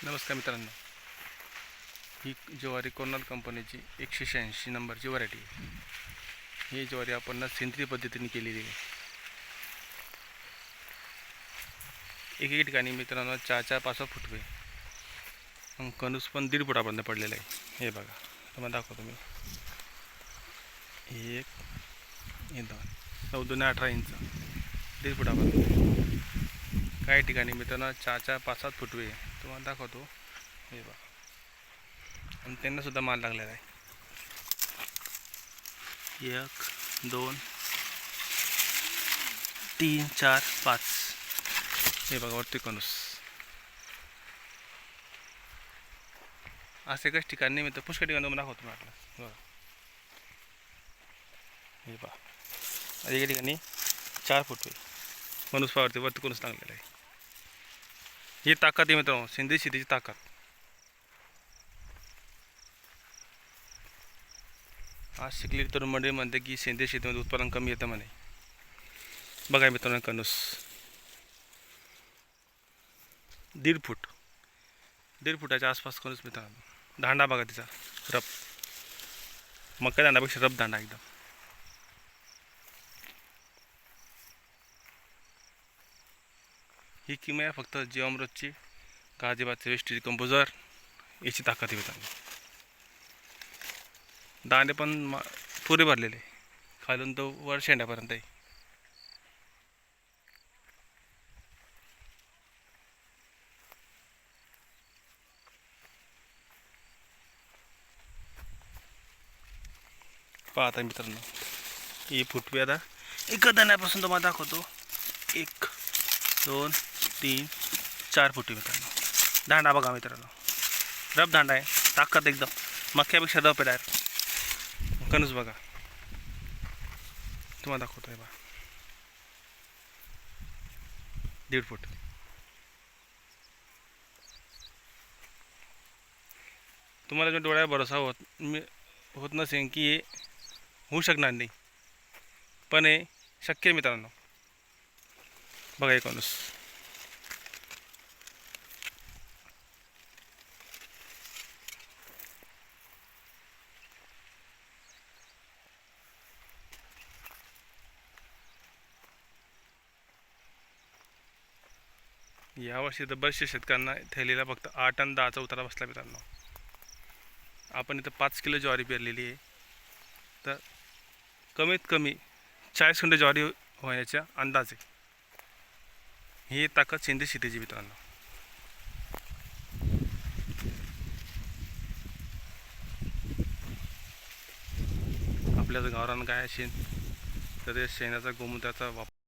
नमस्कार मित्रांनो, ही ज्वारी कोरनाल कंपनीची 186 नंबरची व्हरायटी आहे. ही ज्वारी आपण सेंद्रिय पद्धतीने केलेली आहे. एक ठिकाणी मित्रांनो 4-5 फुटवे कणूस पण 1.5 फुटापर्यंत पडलेला आहे. हे बघा, तुम्हाला दाखवतो मी. हे 9-2 18 इंच 1.5 फुटापर्यंत. काही ठिकाणी मित्रांनो 4-5 फुटवे तुम्हाला दाखवतो. हे बघा, आणि त्यांना सुद्धा माल लागलेला आहे. 1 2 3 4 5. हे बघा, वरती कणूस असे एकाच ठिकाणी मी तर पुष्कळ ठिकाणी तुम्हाला दाखवतो म्हटलं. बघा, हे पहा, एका ठिकाणी 4 फुटवे कणूस पावरती वरती कणूस लागलेला आहे. ही ताकद आहे मित्रांनो, सेंद्रिय शेतीची ताकद. आज शिकलेली तरुण मंडळी म्हणते की सेंद्रिय शेतीमध्ये उत्पादन कमी येतं म्हणे. बघा मित्रांनो, कणूस 1.5 फुटाच्या आसपास कणूस मित्रांनो. दांडा बघा तिचा, रफ मका दांडापेक्षा रफ दांडा एकदम. ही किमया आहे फक्त जीवामृतची, गाजीबादचे वेस्टेज कंपोजर याची ताकद आहे मित्रांनो. दांडे पण पुरे भरलेले, खालून तो वर शेंड्यापर्यंत आहे. पाहता मित्रांनो, ही फुटवी आता एका दाण्यापासून तुम्हाला दाखवतो. 1 2 3 4 फुटवी मित्रांनो. दांडा बघा मित्रांनो, रफ दांडा आहे, ताकद एकदम मक्यापेक्षा रफ आहे डायरेक्ट. कणूस बघा, तुम्हाला दाखवतो. आहे बा, 1.5 फूट. तुम्हाला मी डोळ्यावर भरोसा होत नसेल की हे होऊ शकणार नाही, पण हे शक्य आहे मित्रांनो. बघा हे कणूस. यावर्षी तर बरेचशा शेतकऱ्यांना थैलीला फक्त 8 आणि 10चा उतारा बसला मित्रांनो. आपण इथं 5 किलो ज्वारी पेरलेली आहे, तर कमीत कमी 40 क्विंटल ज्वारी होण्याचा अंदाज आहे. ही ताकद सेंद्रिय शेतीची मित्रांनो. आपल्या गावरान गाय असेल तर शेणाचा गोमूत्राचा वापर